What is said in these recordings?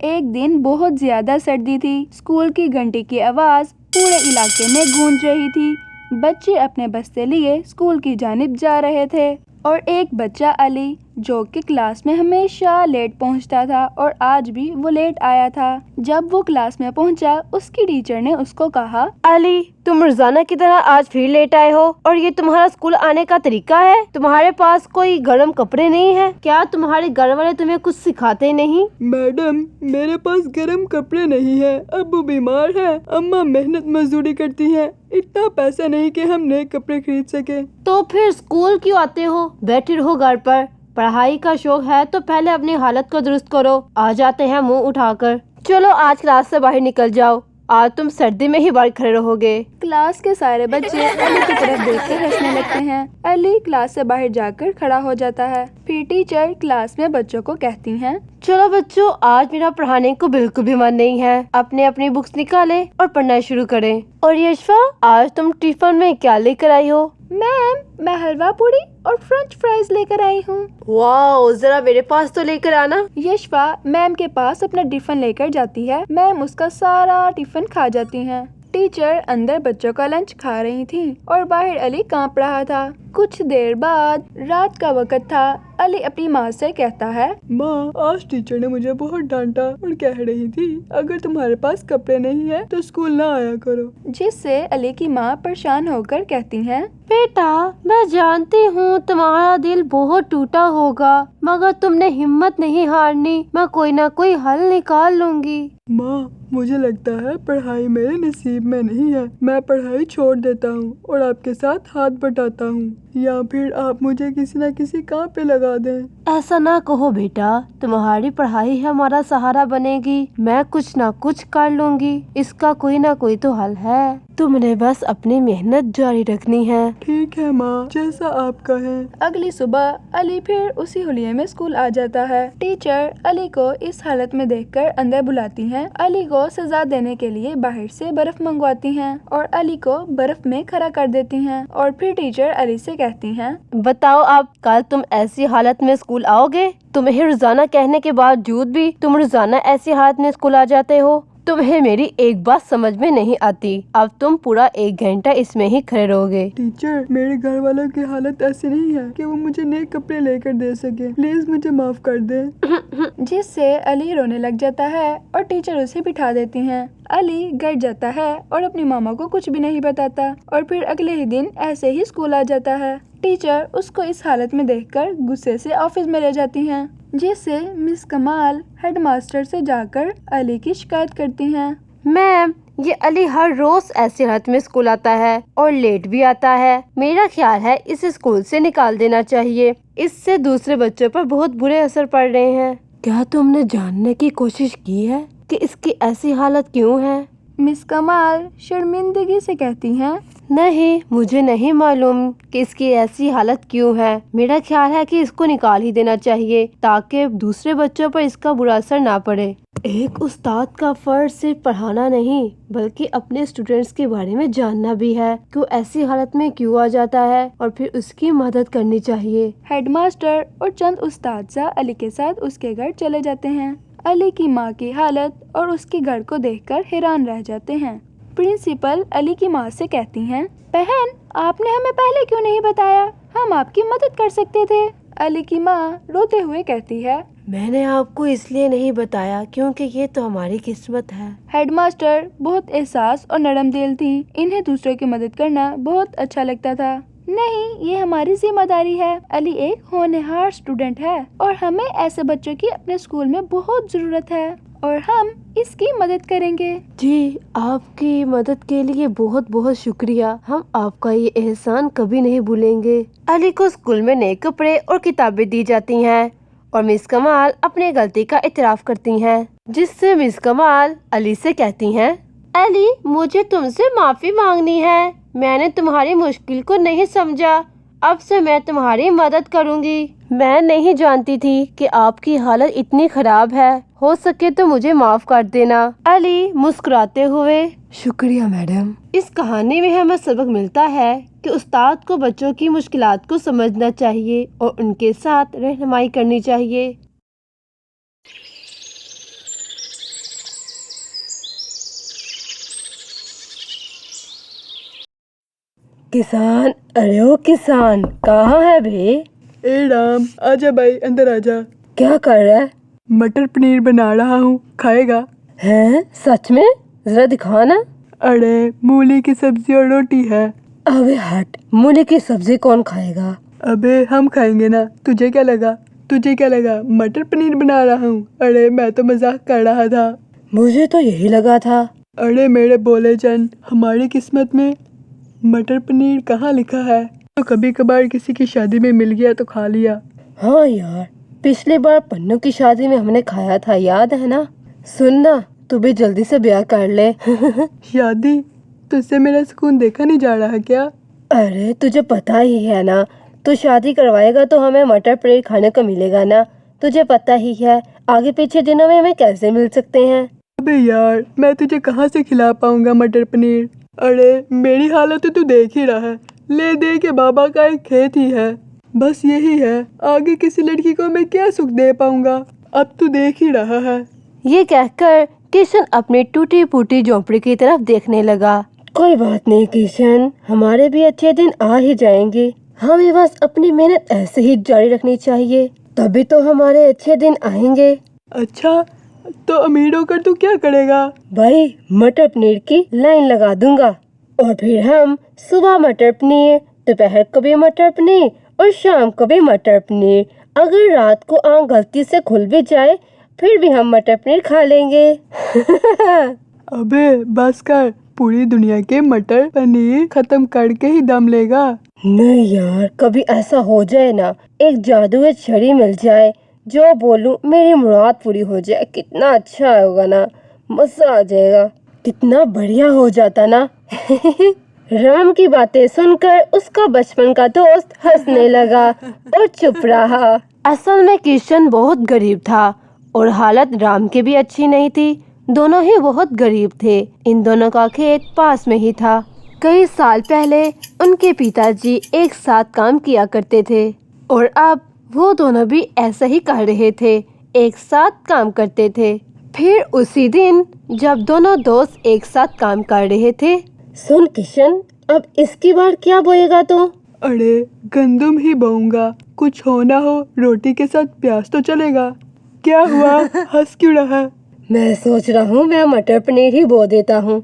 ایک دن بہت زیادہ سردی تھی۔ اسکول کی گھنٹی کی آواز پورے علاقے میں گونج رہی تھی۔ بچے اپنے بستے لیے اسکول کی جانب جا رہے تھے اور ایک بچہ علی جو کہ کلاس میں ہمیشہ لیٹ پہنچتا تھا اور آج بھی وہ لیٹ آیا تھا۔ جب وہ کلاس میں پہنچا اس کی ٹیچر نے اس کو کہا، علی تم روزانہ کی طرح آج پھر لیٹ آئے ہو اور یہ تمہارا اسکول آنے کا طریقہ ہے؟ تمہارے پاس کوئی گرم کپڑے نہیں ہیں؟ کیا تمہارے گھر والے تمہیں کچھ سکھاتے نہیں؟ میڈم میرے پاس گرم کپڑے نہیں ہیں، ابو بیمار ہے، اماں محنت مزدوری کرتی ہیں، اتنا پیسہ نہیں کہ ہم نئے کپڑے خرید سکے۔ تو پھر اسکول کیوں آتے ہو؟ بیٹھے رہو گھر پر۔ پڑھائی کا شوق ہے تو پہلے اپنی حالت کو درست کرو، آ جاتے ہیں منہ اٹھا کر۔ چلو آج کلاس سے باہر نکل جاؤ، آج تم سردی میں ہی باہر کھڑے رہو گے۔ کلاس کے سارے بچے علی کی طرف دیکھ کر ہنسنے لگتے ہیں۔ علی کلاس سے باہر جا کر کھڑا ہو جاتا ہے۔ پھر ٹیچر کلاس میں بچوں کو کہتی ہیں، چلو بچوں آج میرا پڑھانے کو بالکل بھی من نہیں ہے، اپنی بکس نکالیں اور پڑھنا شروع کریں۔ اور یشفا آج تم ٹفن میں کیا لے کر آئی ہو؟ میم میں حلوہ پوری اور فرنچ فرائز لے کر آئی ہوں۔ واو ذرا میرے پاس تو لے کر آنا۔ یشفا میم کے پاس اپنا ٹفن لے کر جاتی ہے۔ میم اس کا سارا ٹفن کھا جاتی ہیں۔ ٹیچر اندر بچوں کا لنچ کھا رہی تھی اور باہر علی کانپ رہا تھا۔ کچھ دیر بعد رات کا وقت تھا۔ علی اپنی ماں سے کہتا ہے، ماں آج ٹیچر نے مجھے بہت ڈانٹا اور کہہ رہی تھی اگر تمہارے پاس کپڑے نہیں ہیں تو اسکول نہ آیا کرو۔ جس سے علی کی ماں پریشان ہو کر کہتی ہیں، بیٹا میں جانتی ہوں تمہارا دل بہت ٹوٹا ہوگا مگر تم نے ہمت نہیں ہارنی، میں کوئی نہ کوئی حل نکال لوں گی۔ ماں مجھے لگتا ہے پڑھائی میرے نصیب میں نہیں ہے، میں پڑھائی چھوڑ دیتا ہوں اور آپ کے ساتھ ہاتھ بٹاتا ہوں، یا پھر آپ مجھے کسی نہ کسی کام پہ لگا دیں۔ ایسا نہ کہو بیٹا، تمہاری پڑھائی ہمارا سہارا بنے گی، میں کچھ نہ کچھ کر لوں گی، اس کا کوئی نہ کوئی تو حل ہے، تم نے بس اپنی محنت جاری رکھنی ہے۔ ٹھیک ہے ماں جیسا آپ کا ہے۔ اگلی صبح علی پھر اسی حلیے میں اسکول آ جاتا ہے۔ ٹیچر علی کو اس حالت میں دیکھ کر اندر بلاتی ہیں۔ علی کو سزا دینے کے لیے باہر سے برف منگواتی ہیں اور علی کو برف میں کھڑا کر دیتی ہیں اور پھر ٹیچر علی سے کہتی ہیں، بتاؤ اب کل تم ایسی حالت میں اسکول آؤ گے؟ تمہیں روزانہ کہنے کے باوجود بھی تم روزانہ ایسی حالت میں اسکول آ جاتے ہو؟ تمہیں میری ایک بات سمجھ میں نہیں آتی، اب تم پورا 1 گھنٹہ اس میں ہی کھڑے رہو گے۔ ٹیچر میرے گھر والوں کی حالت ایسی نہیں ہے کہ وہ مجھے نئے کپڑے لے کر دے سکے، پلیز مجھے معاف کر دیں۔ جس سے علی رونے لگ جاتا ہے اور ٹیچر اسے بٹھا دیتی ہیں۔ علی گھر جاتا ہے اور اپنی ماما کو کچھ بھی نہیں بتاتا اور پھر اگلے ہی دن ایسے ہی اسکول آ جاتا ہے۔ ٹیچر اس کو اس حالت میں دیکھ کر غصے سے آفس میں لے جاتی ہیں، جس سے مس کمال ہیڈ ماسٹر سے جا کر علی کی شکایت کرتی ہیں۔ میم یہ علی ہر روز ایسی حالت میں اسکول آتا ہے اور لیٹ بھی آتا ہے، میرا خیال ہے اسے اسکول سے نکال دینا چاہیے، اس سے دوسرے بچوں پر بہت برے اثر پڑ رہے ہیں۔ کیا تم نے جاننے کی کوشش کی ہے کہ اس کی ایسی حالت کیوں ہے؟ مس کمال شرمندگی سے کہتی ہیں، نہیں مجھے نہیں معلوم کہ اس کی ایسی حالت کیوں ہے، میرا خیال ہے کہ اس کو نکال ہی دینا چاہیے تاکہ دوسرے بچوں پر اس کا برا اثر نہ پڑے۔ ایک استاد کا فرض صرف پڑھانا نہیں بلکہ اپنے اسٹوڈنٹس کے بارے میں جاننا بھی ہے کہ وہ ایسی حالت میں کیوں آ جاتا ہے اور پھر اس کی مدد کرنی چاہیے۔ ہیڈ ماسٹر اور چند اساتذہ علی کے ساتھ اس کے گھر چلے جاتے ہیں۔ علی کی ماں کی حالت اور اس کے گھر کو دیکھ کر حیران رہ جاتے ہیں۔ پرنسپل علی کی ماں سے کہتی ہیں، بہن آپ نے ہمیں پہلے کیوں نہیں بتایا، ہم آپ کی مدد کر سکتے تھے۔ علی کی ماں روتے ہوئے کہتی ہے، میں نے آپ کو اس لیے نہیں بتایا کیونکہ یہ تو ہماری قسمت ہے۔ ہیڈ ماسٹر بہت احساس اور نرم دل تھی، انہیں دوسروں کی مدد کرنا بہت اچھا لگتا تھا۔ نہیں یہ ہماری ذمہ داری ہے، علی ایک ہونہار اسٹوڈنٹ ہے اور ہمیں ایسے بچوں کی اپنے اسکول میں بہت ضرورت ہے اور ہم اس کی مدد کریں گے۔ جی آپ کی مدد کے لیے بہت بہت شکریہ، ہم آپ کا یہ احسان کبھی نہیں بھولیں گے۔ علی کو اسکول میں نئے کپڑے اور کتابیں دی جاتی ہیں اور مس کمال اپنی غلطی کا اعتراف کرتی ہیں، جس سے مس کمال علی سے کہتی ہیں، علی مجھے تم سے معافی مانگنی ہے، میں نے تمہاری مشکل کو نہیں سمجھا، اب سے میں تمہاری مدد کروں گی، میں نہیں جانتی تھی کہ آپ کی حالت اتنی خراب ہے، ہو سکے تو مجھے معاف کر دینا۔ علی مسکراتے ہوئے، شکریہ میڈم۔ اس کہانی میں ہمیں سبق ملتا ہے کہ استاد کو بچوں کی مشکلات کو سمجھنا چاہیے اور ان کے ساتھ رہنمائی کرنی چاہیے۔ किसान, अरे ओ किसान, कहाँ है बे? ए राम, आजा भाई, अंदर आजा। क्या कर रहा है? मटर पनीर बना रहा हूँ, खाएगा? हैं, सच में? जरा दिखा ना। अरे मूली की सब्जी और रोटी है। अबे हट, मूली की सब्जी कौन खाएगा? अबे हम खाएंगे ना, तुझे क्या लगा? मटर पनीर बना रहा हूँ। अरे मैं तो मजाक कर रहा था। मुझे तो यही लगा था। अरे मेरे बोले चंद, हमारी किस्मत में मटर पनीर कहाँ लिखा है? तो कभी कभार किसी की शादी में मिल गया तो खा लिया। हाँ यार, पिछली बार पन्नू की शादी में हमने खाया था, याद है ना? सुन ना, तू भी जल्दी से ब्याह कर ले। शादी? तुझसे मेरा सुकून देखा नहीं जा रहा क्या? अरे तुझे पता ही है ना, तू शादी करवाएगा तो हमें मटर पनीर खाने को मिलेगा ना। तुझे पता ही है आगे पीछे दिनों में हमें कैसे मिल सकते हैं। अबे यार, मैं तुझे कहाँ से खिला पाऊंगा मटर पनीर? अरे मेरी हालत तो तू देख ही रहा है। ले दे के बाबा का एक खेत ही है, बस यही है। आगे किसी लड़की को मैं क्या सुख दे पाऊंगा? अब तू देख ही रहा है। ये कहकर किशन अपनी टूटी फूटी झोंपड़ी की तरफ देखने लगा। कोई बात नहीं किशन, हमारे भी अच्छे दिन आ ही जाएंगे। हमें बस अपनी मेहनत ऐसे ही जारी रखनी चाहिए, तभी तो हमारे अच्छे दिन आएंगे। अच्छा, तो अमीर होकर तू क्या करेगा? भाई, मटर पनीर की लाइन लगा दूंगा और फिर हम सुबह मटर पनीर, दोपहर को भी मटर पनीर और शाम को भी मटर पनीर। अगर रात को आँख गलती से खुल भी जाए फिर भी हम मटर पनीर खा लेंगे। अबे बस कर, पूरी दुनिया के मटर पनीर खत्म करके ही दम लेगा। नहीं यार, कभी ऐसा हो जाए ना, एक जादुई छड़ी मिल जाए, जो बोलूं मेरी मुराद पूरी हो जाए, कितना अच्छा होगा ना, मजा आ जाएगा, कितना बढ़िया हो जाता ना। राम की बातें सुनकर उसका बचपन का दोस्त हंसने लगा और चुप रहा। असल में किशन बहुत गरीब था और हालत राम की भी अच्छी नहीं थी। दोनों ही बहुत गरीब थे। इन दोनों का खेत पास में ही था। कई साल पहले उनके पिताजी एक साथ काम किया करते थे और अब वो दोनों भी ऐसा ही कर रहे थे, एक साथ काम करते थे। फिर उसी दिन जब दोनों दोस्त एक साथ काम कर रहे थे, सुन किशन, अब इसकी बार क्या बोएगा तू? अरे गंदम ही बोऊंगा, कुछ हो ना हो रोटी के साथ प्याज तो चलेगा। क्या हुआ, हंस क्यों रहा? मैं सोच रहा हूँ मैं मटर पनीर ही बो देता हूँ।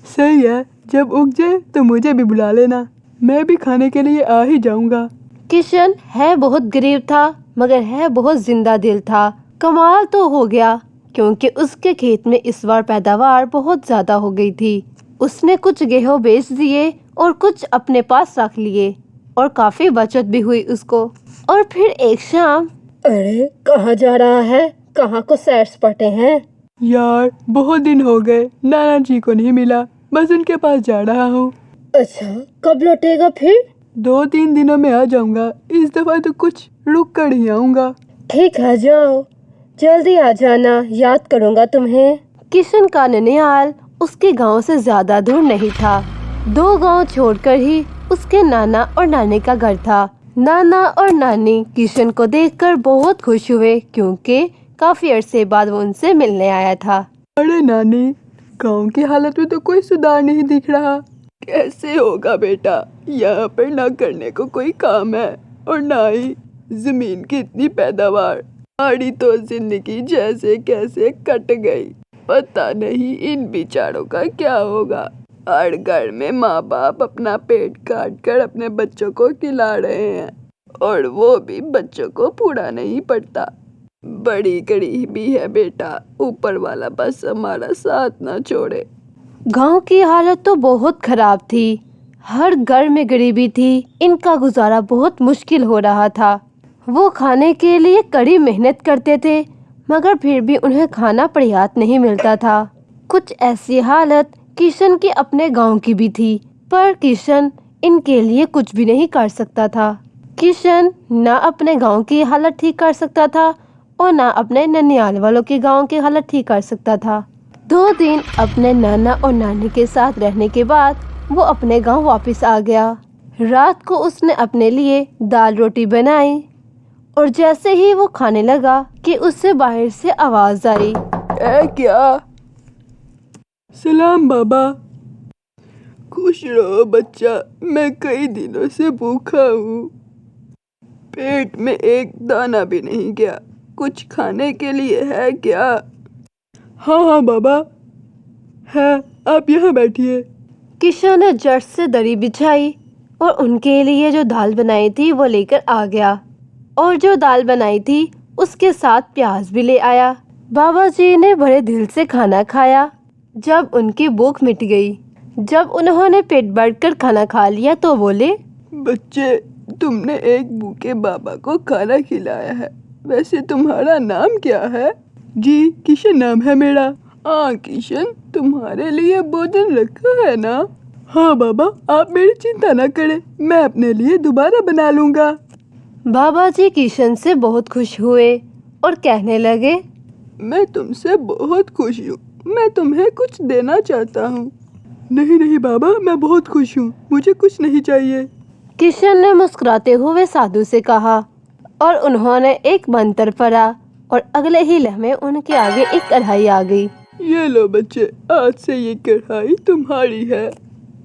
सही है, जब उग जाए तो मुझे भी बुला लेना, मैं भी खाने के लिए आ ही जाऊंगा। किशन है बहुत गरीब था मगर है बहुत जिंदा दिल था। कमाल तो हो गया क्योंकि उसके खेत में इस बार पैदावार बहुत ज्यादा हो गई थी। उसने कुछ गेहूं बेच दिए और कुछ अपने पास रख लिए और काफी बचत भी हुई उसको। और फिर एक शाम, अरे कहाँ जा रहा है, कहाँ को सैर सपाटे हैं? यार बहुत दिन हो गए, नाना जी को नहीं मिला, बस उनके पास जा रहा हूँ। अच्छा, कब लौटेगा फिर? 2-3 दिनों में आ जाऊंगा, इस दफा तो कुछ रुक कर ही आऊंगा। ठीक है, जाओ, जल्दी आ जाना, याद करूंगा तुम्हें। किशन का ननिहाल उसके गांव से ज्यादा दूर नहीं था। 2 गांव छोड़कर ही उसके नाना और नानी का घर था। नाना और नानी किशन को देखकर बहुत खुश हुए क्योंकि काफी अरसे बाद वो उनसे मिलने आया था। अरे नानी, गांव की हालत में तो कोई सुधार नहीं दिख रहा। कैसे होगा बेटा, यहाँ पर ना करने को कोई काम है और ना ही जमीन की इतनी पैदावार। आड़ी तो जिंदगी जैसे कैसे कट गई, पता नहीं इन बेचारों का क्या होगा। हर घर में माँ बाप अपना पेट काट कर अपने बच्चों को खिला रहे हैं और वो भी बच्चों को पूरा नहीं पड़ता। बड़ी गरीबी है बेटा, ऊपर वाला बस हमारा साथ ना छोड़े। गांव की हालत तो बहुत खराब थी, हर घर में गरीबी थी, इनका गुजारा बहुत मुश्किल हो रहा था। वो खाने के लिए कड़ी मेहनत करते थे मगर फिर भी उन्हें खाना पर्याप्त नहीं मिलता था। कुछ ऐसी हालत किशन के अपने गांव की भी थी, पर किशन इनके लिए कुछ भी नहीं कर सकता था। किशन ना अपने गांव की हालत ठीक कर सकता था और ना अपने ननिहाल वालों के गांव की हालत ठीक कर सकता था। 2 दिन अपने नाना और नानी के साथ रहने के बाद वो अपने गांव वापस आ गया। रात को उसने अपने लिए दाल रोटी बनाई और जैसे ही वो खाने लगा कि उससे बाहर से आवाज आई। क्या? सलाम बाबा। खुश रहो बच्चा, मैं कई दिनों से भूखा हूँ। पेट में एक दाना भी नहीं गया। कुछ खाने के लिए है क्या? हाँ हाँ बाबा है, आप यहाँ बैठिए। किशन ने झट से दरी बिछाई और उनके लिए जो दाल बनाई थी वो लेकर आ गया, और जो दाल बनाई थी उसके साथ प्याज भी ले आया। बाबा जी ने बड़े दिल से खाना खाया। जब उनकी भूख मिट गई, जब उन्होंने पेट भरकर खाना खा लिया तो बोले, बच्चे, तुमने एक भूखे बाबा को खाना खिलाया है। वैसे तुम्हारा नाम क्या है? जी, किशन नाम है मेरा। हाँ किशन, तुम्हारे लिए भोजन रखा है ना? हाँ बाबा, आप मेरी चिंता न करें, मैं अपने लिए दोबारा बना लूँगा। बाबा जी किशन से बहुत खुश हुए और कहने लगे, मैं तुमसे बहुत खुश हूँ, मैं तुम्हें कुछ देना चाहता हूँ। नहीं नहीं बाबा, मैं बहुत खुश हूँ, मुझे कुछ नहीं चाहिए। किशन ने मुस्कुराते हुए साधु से कहा, और उन्होंने एक मंत्र पढ़ा और अगले ही लम्हे उनके आगे एक कढ़ाई आ गई। ये लो बच्चे, आज से ये कढ़ाई तुम्हारी है।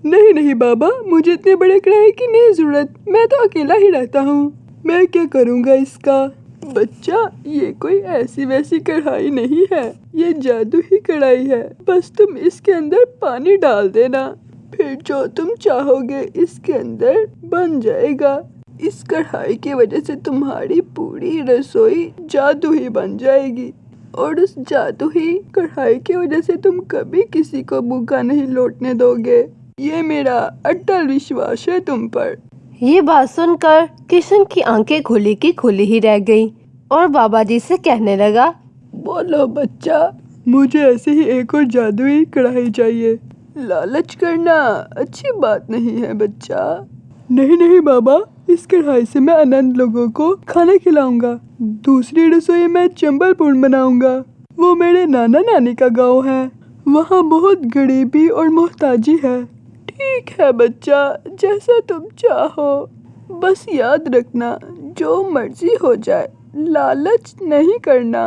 नहीं नहीं बाबा, मुझे इतने बड़े कढ़ाई की नहीं जरूरत, मैं तो अकेला ही रहता हूँ, मैं क्या करूँगा इसका? बच्चा, ये कोई ऐसी वैसी कढ़ाई नहीं है, ये जादू ही कढ़ाई है। बस तुम इसके अंदर पानी डाल देना, फिर जो तुम चाहोगे इसके अंदर बन जाएगा। इस कढ़ाई की वजह से तुम्हारी पूरी रसोई जादू ही बन जाएगी, और उस जादू ही कढ़ाई की वजह से तुम कभी किसी को भूखा नहीं लौटने दोगे। ये मेरा अटल विश्वास है तुम पर। ये बात सुनकर किशन की आंखें खुली की खुली ही रह गईं और बाबा जी से कहने लगा, बोलो बच्चा, मुझे ऐसे ही एक और जादुई कढ़ाई चाहिए। लालच करना अच्छी बात नहीं है बच्चा। नहीं नहीं बाबा, इस कढ़ाई से मैं अनंत लोगों को खाना खिलाऊंगा। दूसरी रसोई मैं चंबलपुर बनाऊंगा, वो मेरे नाना नानी का गांव है, वहाँ बहुत गरीबी और मोहताजी है। ठीक है बच्चा, जैसा तुम चाहो, बस याद रखना जो मर्जी हो जाए, लालच नहीं करना।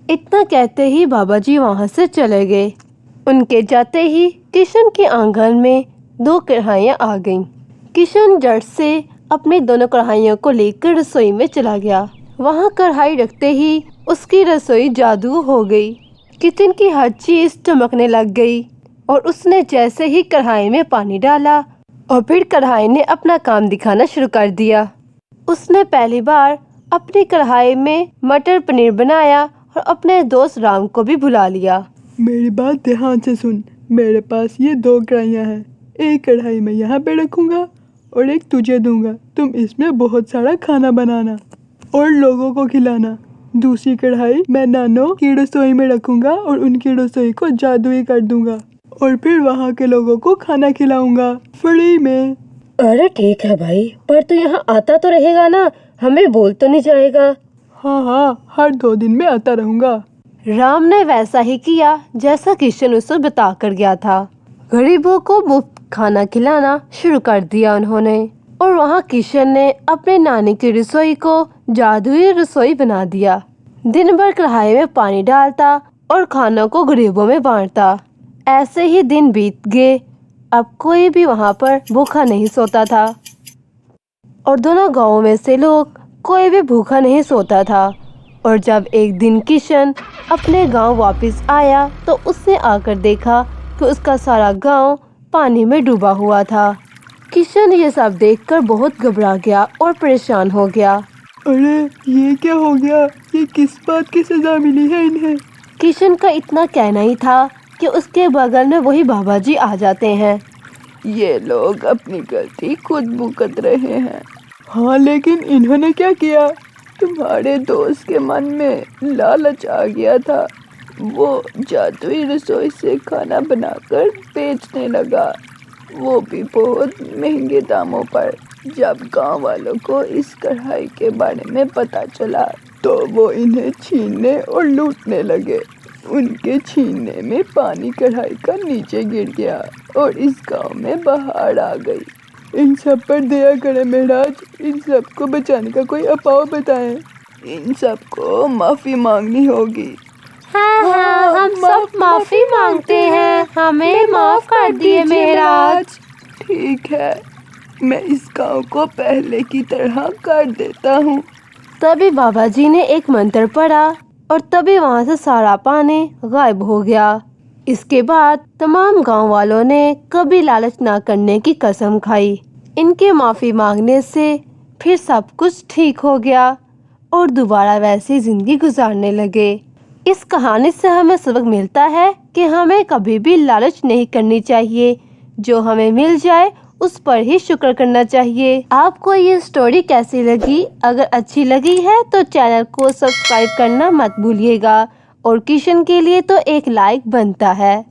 इतना कहते ही बाबा जी वहाँ से चले गए। उनके जाते ही किशन के आंगन में 2 कढ़ाइयाँ आ गईं। किशन झट से अपनी दोनों कढ़ाइयों को लेकर रसोई में चला गया। वहाँ कढ़ाई रखते ही उसकी रसोई जादू हो गई। किचन की हर चीज चमकने लग गई, और उसने जैसे ही कढ़ाई में पानी डाला और फिर कढ़ाई ने अपना काम दिखाना शुरू कर दिया। उसने पहली बार अपनी कढ़ाई में मटर पनीर बनाया और अपने दोस्त राम को भी बुला लिया। मेरी बात ध्यान से सुन, मेरे पास ये 2 कढ़ाइयाँ हैं। एक कढ़ाई मैं यहाँ पे रखूँगा और एक तुझे दूंगा। तुम इसमें बहुत सारा खाना बनाना और लोगों को खिलाना। दूसरी कढ़ाई मैं नानो की रसोई में रखूँगा और उनकी रसोई को जादुई कर दूंगा, और फिर वहाँ के लोगों को खाना खिलाऊंगा फ्री में। अरे ठीक है भाई, पर तू यहाँ आता तो रहेगा ना, हमें बोल तो नहीं जाएगा? हाँ हाँ, हर 2 दिन में आता रहूँगा। राम ने वैसा ही किया जैसा किशन उसे बता कर गया था। गरीबों को मुफ्त खाना खिलाना शुरू कर दिया उन्होंने, और वहाँ किशन ने अपने नानी की रसोई को जादुई रसोई बना दिया। दिन भर कढ़ाई में पानी डालता और खानों को गरीबों में बांटता। ऐसे ही दिन बीत गए। अब कोई भी वहाँ पर भूखा नहीं सोता था, और दोनों गांवों में से लोग कोई भी भूखा नहीं सोता था। और जब एक दिन किशन अपने गांव वापस आया तो उसने आकर देखा कि उसका सारा गांव पानी में डूबा हुआ था। किशन ये सब देखकर बहुत घबरा गया और परेशान हो गया। अरे ये क्या हो गया? ये किस बात की सजा मिली है इन्हें? किशन का इतना कहना ही था कि उसके बगल में वही बाबा जी आ जाते हैं। ये लोग अपनी गलती खुद भुगत रहे हैं। हाँ, लेकिन इन्होंने क्या किया? तुम्हारे दोस्त के मन में लालच आ गया था, वो जादुई रसोई से खाना बनाकर बेचने लगा, वो भी बहुत महंगे दामों पर। जब गांव वालों को इस कढ़ाई के बारे में पता चला तो वो इन्हें छीनने और लूटने लगे। उनके छीनने में पानी कढ़ाई का नीचे गिर गया और इस गांव में बाढ़ आ गई। इन सब पर दया करें महाराज, इन सब को बचाने का कोई उपाय बताएं। इन सब को माफी मांगनी होगी। हाँ, हम सब माफी मांगते हैं, हमें माफ कर दिए महाराज। ٹھیک ہے، میں اس گاؤں کو پہلے کی طرح کر دیتا ہوں۔ تبھی بابا جی نے ایک منتر پڑھا اور تبھی وہاں سے سارا پانی غائب ہو گیا۔ اس کے بعد تمام گاؤں والوں نے کبھی لالچ نہ کرنے کی قسم کھائی۔ ان کے معافی مانگنے سے پھر سب کچھ ٹھیک ہو گیا اور دوبارہ ویسی زندگی گزارنے لگے۔ اس کہانی سے ہمیں سبق ملتا ہے کہ ہمیں کبھی بھی لالچ نہیں کرنی چاہیے، جو ہمیں مل جائے اس پر ہی شکر کرنا چاہیے۔ آپ کو یہ سٹوری کیسی لگی؟ اگر اچھی لگی ہے تو چینل کو سبسکرائب کرنا مت بھولیے گا اور کشن کے لیے تو ایک لائک بنتا ہے۔